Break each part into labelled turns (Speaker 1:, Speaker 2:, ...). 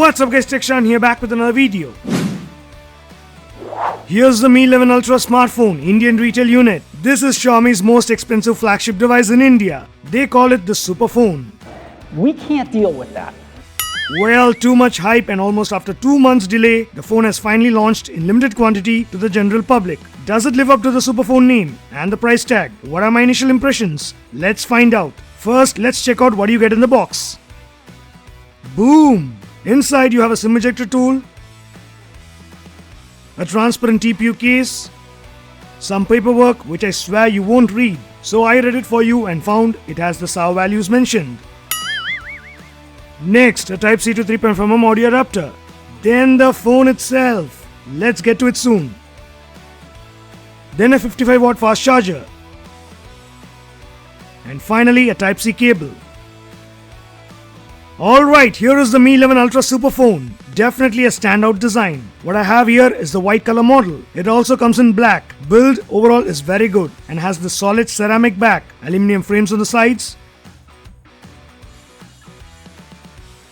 Speaker 1: What's up guys, Tekshan here back with another video. Here's the Mi 11 Ultra smartphone, Indian retail unit. This is Xiaomi's most expensive flagship device in India. They call it the super phone.
Speaker 2: We can't deal with that.
Speaker 1: Well, too much hype, and almost after 2 months delay, the phone has finally launched in limited quantity to the general public. Does it live up to the super phone name and the price tag? What are my initial impressions? Let's find out. First, let's check out what you get in the box. Boom! Inside you have a SIM ejector tool, a transparent TPU case, some paperwork which I swear you won't read. So I read it for you and found it has the SAO values mentioned. Next, a Type-C to 3.5mm audio adapter. Then the phone itself. Let's get to it soon. Then a 55-watt fast charger. And finally a Type-C cable. Alright, here is the Mi 11 Ultra Super Phone. Definitely a standout design. What I have here is the white color model. It also comes in black. Build overall is very good and has the solid ceramic back, aluminum frames on the sides.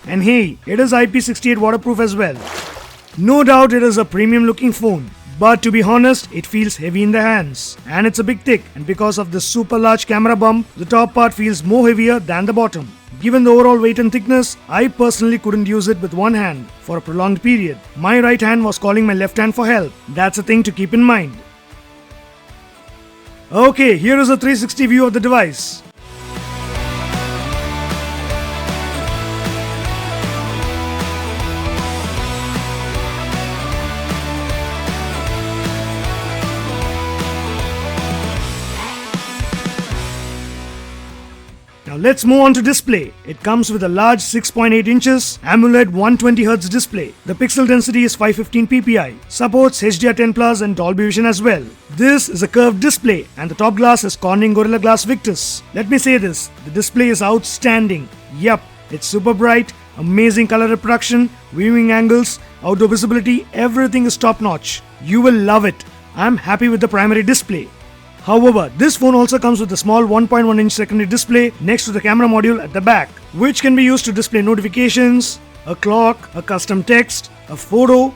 Speaker 1: And hey, it is IP68 waterproof as well. No doubt it is a premium looking phone. But to be honest, it feels heavy in the hands. And it's a bit thick, and because of the super large camera bump, the top part feels more heavier than the bottom. Given the overall weight and thickness, I personally couldn't use it with one hand for a prolonged period. My right hand was calling my left hand for help. That's a thing to keep in mind. Okay, here is a 360 view of the device. Now let's move on to display. It comes with a large 6.8 inches AMOLED 120Hz display. The pixel density is 515 ppi. Supports HDR10 Plus and Dolby Vision as well. This is a curved display and the top glass is Corning Gorilla Glass Victus. Let me say this, the display is outstanding. Yup, it's super bright, amazing color reproduction, viewing angles, outdoor visibility, everything is top notch. You will love it. I'm happy with the primary display. However, this phone also comes with a small 1.1-inch secondary display next to the camera module at the back, which can be used to display notifications, a clock, a custom text, a photo,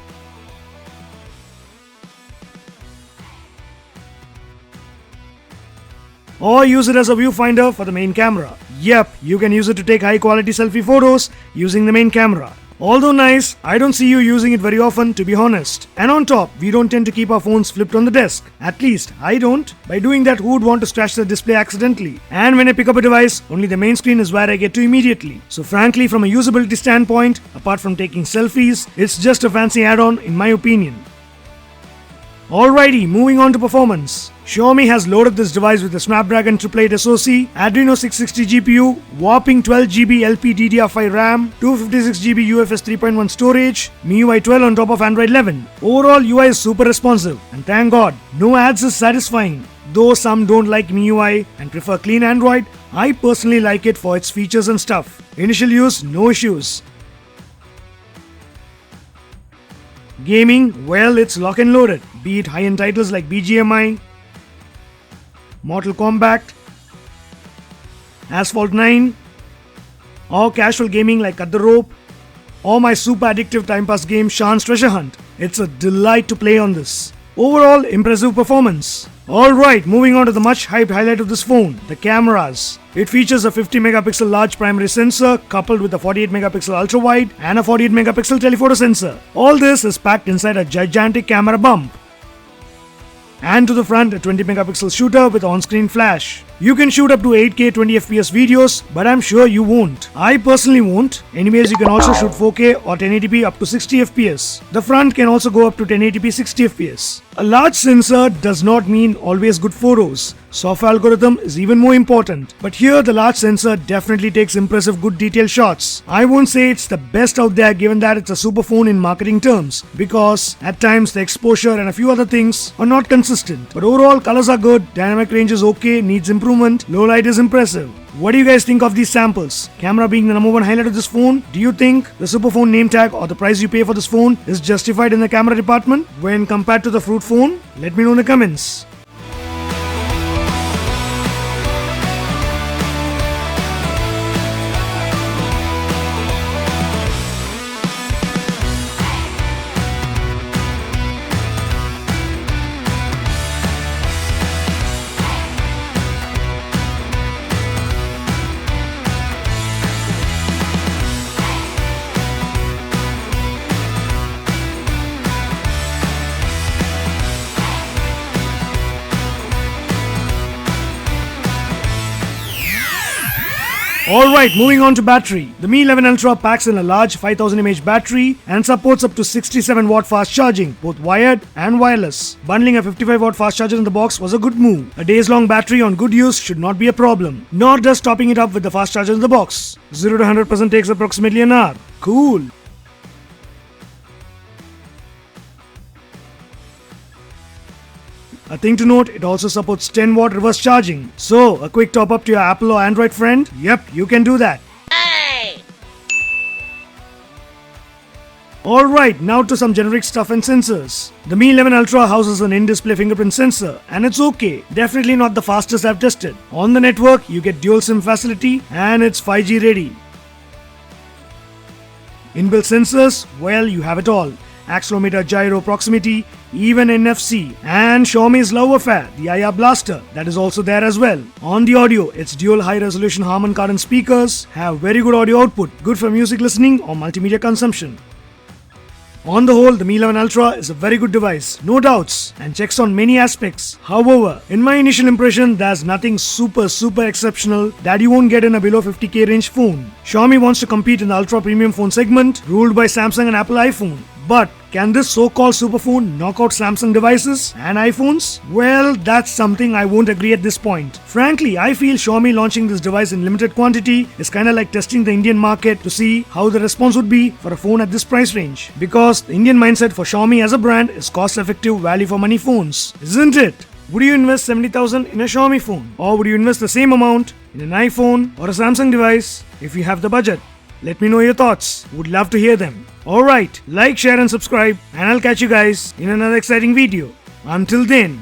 Speaker 1: or use it as a viewfinder for the main camera. Yep, you can use it to take high quality selfie photos using the main camera. Although nice, I don't see you using it very often, to be honest. And on top, we don't tend to keep our phones flipped on the desk. At least, I don't. By doing that, who would want to scratch the display accidentally? And when I pick up a device, only the main screen is where I get to immediately. So frankly, from a usability standpoint, apart from taking selfies, it's just a fancy add-on in my opinion. Alrighty, moving on to performance. Xiaomi has loaded this device with a Snapdragon 888 SoC, Adreno 660 GPU, whopping 12GB LPDDR5 RAM, 256GB UFS 3.1 storage, MIUI 12 on top of Android 11. Overall UI is super responsive, and thank God, no ads is satisfying. Though some don't like MIUI and prefer clean Android, I personally like it for its features and stuff. Initial use, no issues. Gaming, well, it's lock and loaded, be it high-end titles like BGMI, Mortal Kombat, Asphalt 9, or casual gaming like Cut the Rope, or my super addictive time pass game Shan's Treasure Hunt. It's a delight to play on this. Overall, impressive performance. Alright, moving on to the much hyped highlight of this phone, the cameras. It features a 50 megapixel large primary sensor coupled with a 48 megapixel ultra wide and a 48 megapixel telephoto sensor. All this is packed inside a gigantic camera bump. And to the front, a 20 megapixel shooter with on-screen flash. You can shoot up to 8K 20fps videos, but I'm sure you won't. I personally won't. Anyways, you can also shoot 4K or 1080p up to 60fps. The front can also go up to 1080p 60fps. A large sensor does not mean always good photos. Software algorithm is even more important. But here the large sensor definitely takes impressive good detail shots. I won't say it's the best out there given that it's a super phone in marketing terms, because at times the exposure and a few other things are not consistent. But overall colors are good, dynamic range is okay, needs improvement, low light is impressive. What do you guys think of these samples? Camera being the number one highlight of this phone, do you think the super phone name tag or the price you pay for this phone is justified in the camera department when compared to the Fruit phone? Let me know in the comments. Alright, moving on to battery. The Mi 11 Ultra packs in a large 5000 mAh battery and supports up to 67 watt fast charging, both wired and wireless. Bundling a 55 watt fast charger in the box was a good move. A days long battery on good use should not be a problem. Nor does topping it up with the fast charger in the box. 0 to 100% takes approximately an hour. Cool. A thing to note, it also supports 10 watt reverse charging. So, a quick top up to your Apple or Android friend? Yep, you can do that. Alright, now to some generic stuff and sensors. The Mi 11 Ultra houses an in-display fingerprint sensor, and it's okay. Definitely not the fastest I've tested. On the network, you get dual SIM facility, and it's 5G ready. Inbuilt sensors, well, you have it all. Accelerometer, gyro, proximity, even NFC. And Xiaomi's love affair, the IR Blaster, that is also there as well. On the audio, its dual high-resolution Harman Kardon speakers have very good audio output, good for music listening or multimedia consumption. On the whole, the Mi 11 Ultra is a very good device, no doubts, and checks on many aspects. However, in my initial impression, there's nothing super exceptional that you won't get in a below 50k range phone. Xiaomi wants to compete in the ultra premium phone segment, ruled by Samsung and Apple iPhone. But can this so-called superphone knock out Samsung devices and iPhones? Well, that's something I won't agree at this point. Frankly, I feel Xiaomi launching this device in limited quantity is kinda like testing the Indian market to see how the response would be for a phone at this price range. Because the Indian mindset for Xiaomi as a brand is cost-effective, value-for-money phones, isn't it? Would you invest 70,000 in a Xiaomi phone? Or would you invest the same amount in an iPhone or a Samsung device if you have the budget? Let me know your thoughts. Would love to hear them. Alright, like, share and subscribe, and I'll catch you guys in another exciting video. Until then,